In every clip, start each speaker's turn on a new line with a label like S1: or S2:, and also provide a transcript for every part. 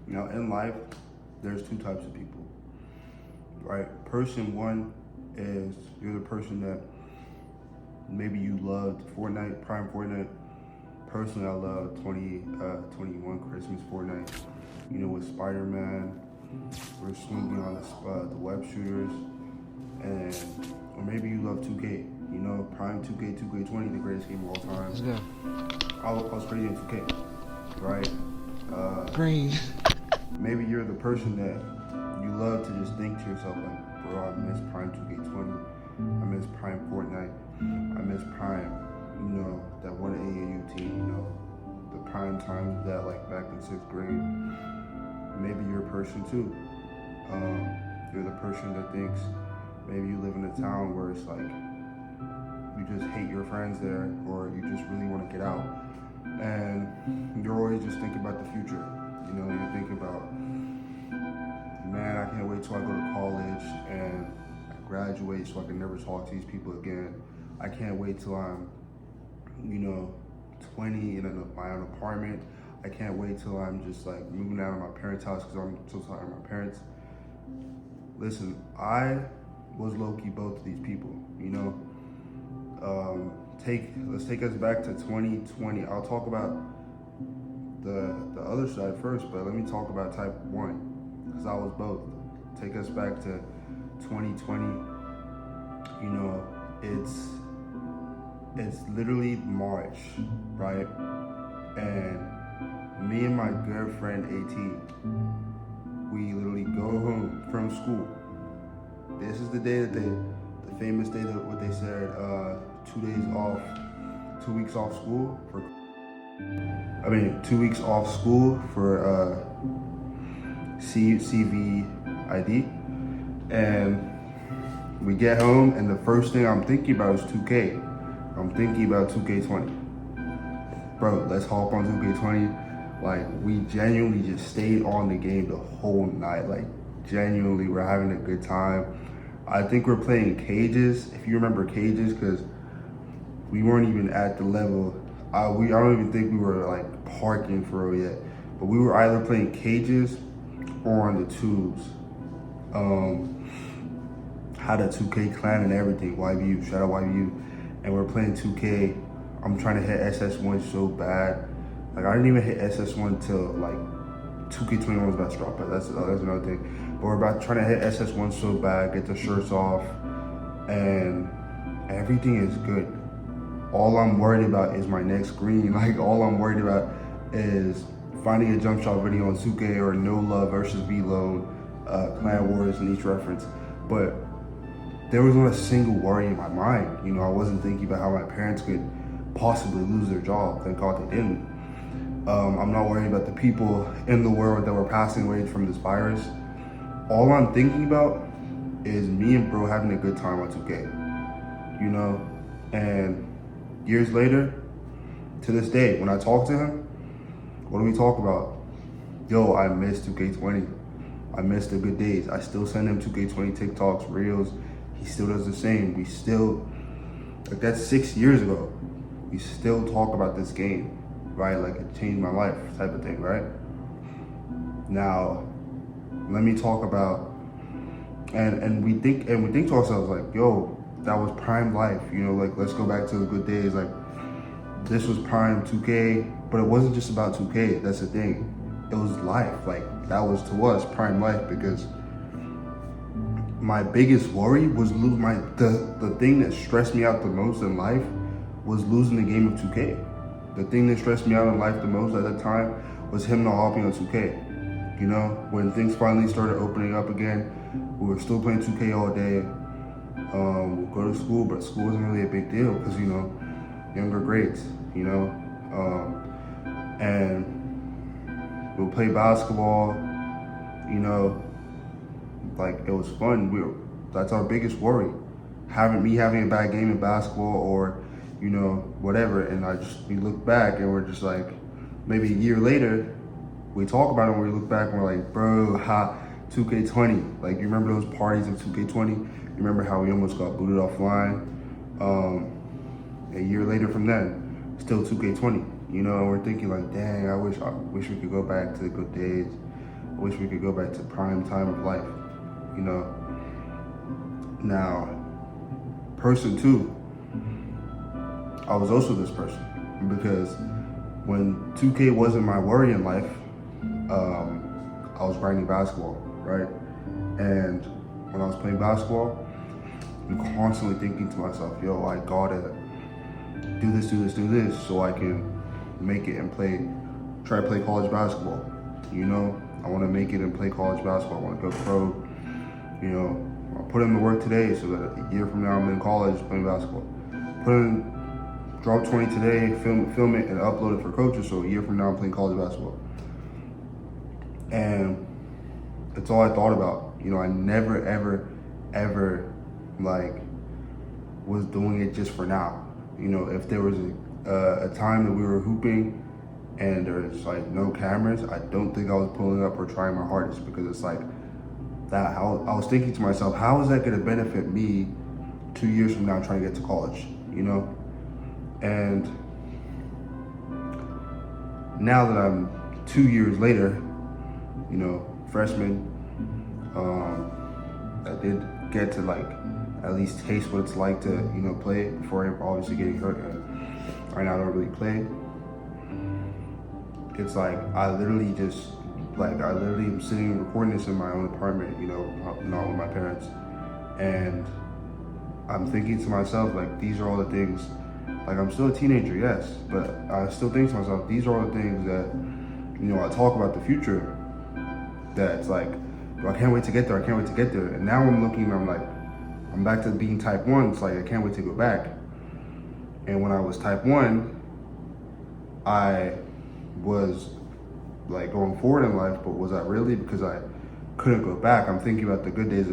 S1: Now, in life, there's two types of people, right? Person one is you're the person that maybe you loved Fortnite, Prime Fortnite. Personally, I love 2021 Christmas Fortnite. You know, with Spider-Man, we're swinging on the web shooters, and or maybe you love 2K. You know, Prime 2K, 2K20, the greatest game of all time.
S2: Let's go.
S1: I was crazy in 2K, right?
S2: Green.
S1: Maybe you're the person that you love to just think to yourself like, bro, I miss Prime 2K20, I miss Prime Fortnite, I miss Prime, you know, that one AAU team, you know, the prime times of that, like back in 6th grade. Maybe you're a person too. You're the person that thinks maybe you live in a town where it's like you just hate your friends there, or you just really want to get out, and you're always just thinking about the future. You know, you're thinking about, man, I can't wait till I go to college and I graduate so I can never talk to these people again. I can't wait till I'm, you know, 20 in my own apartment. I can't wait till I'm just like moving out of my parents' house because I'm so tired of my parents. Listen, I was low-key both of these people, you know. Let's take us back to 2020. I'll talk about the other side first, but let me talk about type 1, because I was both. Take us back to 2020. You know, it's literally March, right? And me and my good friend AT, we literally go home from school. This is the day that the famous day that what they said, 2 days off, 2 weeks off school for 2 weeks off school for CVID, and we get home, and the first thing I'm thinking about is 2K. I'm thinking about 2K20. Bro, let's hop on 2K20. Like, we genuinely just stayed on the game the whole night. Like, genuinely, we're having a good time. I think we're playing cages, if you remember cages, because we weren't even at the level. I don't even think we were like parking for real yet, but we were either playing cages or on the tubes. Had a 2K clan and everything, YBU, shout out YBU, and we're playing 2K. I'm trying to hit SS1 so bad. Like, I didn't even hit SS1 till like 2K21 was about to drop, but that's another thing. But we're about trying to hit SS1 so bad, get the shirts off, and everything is good. All I'm worried about is my next green. Like, all I'm worried about is finding a jump shot video on 2K or No Love versus V-Lone, Clan Wars and each reference. But there was not a single worry in my mind. You know, I wasn't thinking about how my parents could possibly lose their job. Thank God they didn't. I'm not worried about the people in the world that were passing away from this virus. All I'm thinking about is me and bro having a good time on 2K. You know, and years later, to this day, when I talk to him, what do we talk about? Yo, I miss 2K20. I miss the good days. I still send him 2K20 TikToks, Reels. He still does the same. We still, like, that's 6 years ago. We still talk about this game, right? Like, it changed my life type of thing, right? Now, let me talk about, and we think to ourselves like, yo, that was prime life, you know, like, let's go back to the good days. Like, this was prime 2K, but it wasn't just about 2K, that's the thing. It was life, like, that was to us prime life, because my biggest worry was the thing that stressed me out the most in life was losing the game of 2K. The thing that stressed me out in life the most at that time was him not hopping on 2K. You know, when things finally started opening up again, we were still playing 2K all day. We'll go to school, but school wasn't really a big deal because, you know, younger grades, you know, and we'll play basketball, you know, like, it was fun. That's our biggest worry, having a bad game in basketball, or, you know, whatever. And we look back and we're just like, maybe a year later, we talk about it and we look back and we're like, bro, 2K20. Like, you remember those parties of 2K20? You remember how we almost got booted offline? A year later from then, still 2K20. You know, and we're thinking like, dang, I wish we could go back to the good days. I wish we could go back to prime time of life, you know. Now, person two, I was also this person because when 2K wasn't my worry in life, I was grinding basketball, right? And when I was playing basketball, I'm constantly thinking to myself, yo, I gotta do this, so I can make it and try to play college basketball. You know, I want to make it and play college basketball. I want to go pro. You know, I'll put in the work today so that a year from now I'm in college playing basketball. Drop 20 today, film it and upload it for coaches so a year from now I'm playing college basketball. And that's all I thought about. You know, I never, ever like was doing it just for now. You know, if there was a time that we were hooping and there's like no cameras, I don't think I was pulling up or trying my hardest, because it's like that. I was thinking to myself, how is that going to benefit me 2 years from now trying to get to college? You know, and now that I'm 2 years later, you know, freshman, I did get to like at least taste what it's like to, you know, play before obviously getting hurt. And right now I don't really play. It's like I literally am sitting recording this in my own apartment, you know, not with my parents. And I'm thinking to myself, like, these are all the things, like, I'm still a teenager, yes, but I still think to myself, these are all the things that, you know, I talk about the future, that's like, I can't wait to get there, And now I'm looking, I'm like, I'm back to being type 1, it's like, I can't wait to go back. And when I was type 1, I was like going forward in life, but was I really? Because I couldn't go back. I'm thinking about the good days.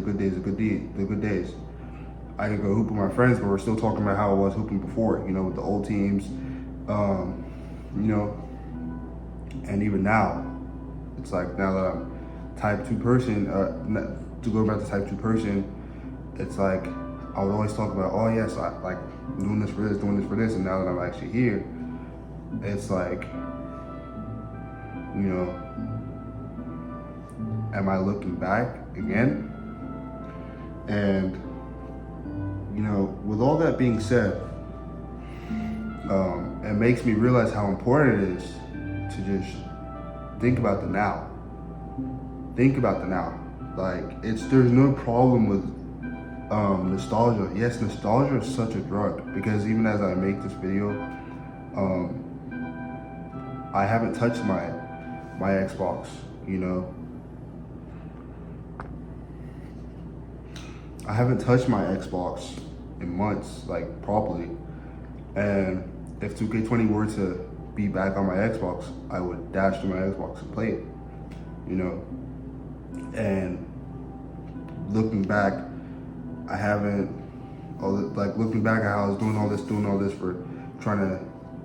S1: I could go hoop with my friends, but we're still talking about how I was hooping before, you know, with the old teams, you know. And even now, it's like, now that I'm type 2 person, to go back to type 2 person, it's like, I would always talk about, oh yes, I like doing this for this, and now that I'm actually here, it's like, you know, am I looking back again? And, you know, with all that being said, it makes me realize how important it is to just think about the now. Like, there's no problem with nostalgia. Yes, nostalgia is such a drug, because even as I make this video, I haven't touched my Xbox, you know. I haven't touched my Xbox in months, like, properly. And if 2K20 were to be back on my Xbox, I would dash to my Xbox and play it, you know. And looking back, looking back at how I was doing all this for trying to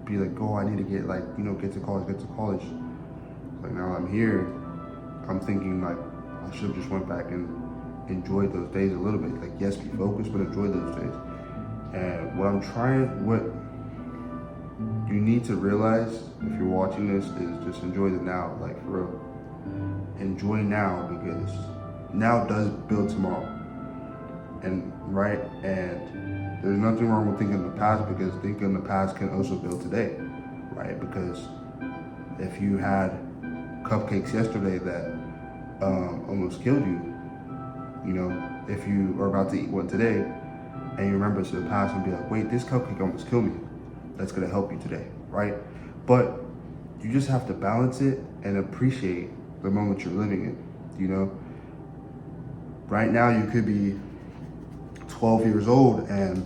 S1: be like, oh, I need to get, like, you know, get to college. Like, now I'm here, I'm thinking, like, I should have just went back and enjoyed those days a little bit. Like, yes, be focused, but enjoy those days. And what you need to realize if you're watching this is just enjoy the now, like, for real. Enjoy now, because now does build tomorrow. And right, and there's nothing wrong with thinking of the past, because thinking of the past can also build today, right? Because if you had cupcakes yesterday that almost killed you, you know, if you are about to eat one today and you remember to the past and be like, wait, this cupcake almost killed me, that's gonna help you today, right? But you just have to balance it and appreciate the moment you're living in, you know? Right now you could be 12 years old, and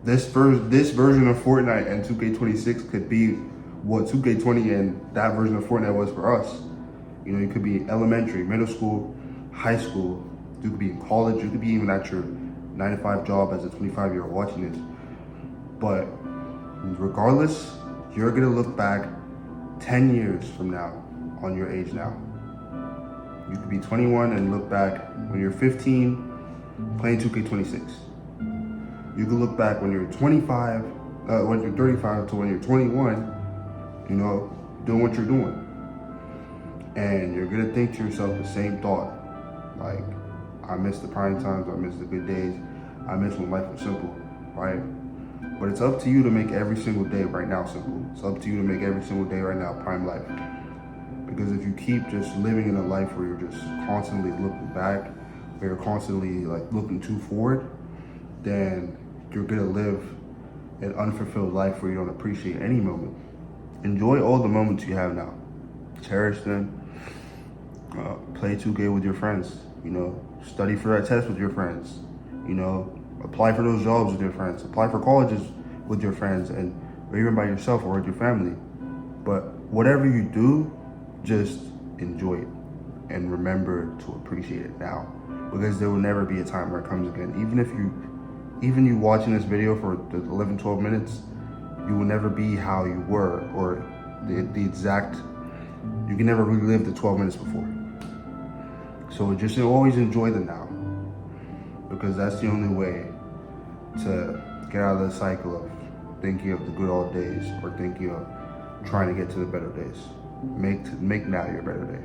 S1: this version of Fortnite and 2K26 could be what 2K20 and that version of Fortnite was for us. You know, you could be elementary, middle school, high school, you could be in college, you could be even at your 9-to-5 job as a 25-year-old watching this. But regardless, you're gonna look back 10 years from now on your age now. You could be 21 and look back when you're 15 playing 2K26. You can look back when you're 25, when you're 35 to when you're 21, you know, doing what you're doing. And you're gonna think to yourself the same thought, like, I miss the prime times, I miss the good days, I miss when life was simple, right? But it's up to you to make every single day right now simple. It's up to you to make every single day right now prime life. Because if you keep just living in a life where you're just constantly looking back, where you're constantly like looking too forward, then you're gonna live an unfulfilled life where you don't appreciate any moment. Enjoy all the moments you have now. Cherish them. Play 2K with your friends. Study for that test with your friends. Apply for those jobs with your friends. Apply for colleges with your friends, or even by yourself or with your family. But whatever you do, just enjoy it and remember to appreciate it now, because there will never be a time where it comes again. Even you watching this video for the 11-12 minutes, you will never be how you were, or the exact, you can never relive the 12 minutes before. So just always enjoy the now, because that's the only way to get out of the cycle of thinking of the good old days or thinking of trying to get to the better days. Make now your better day.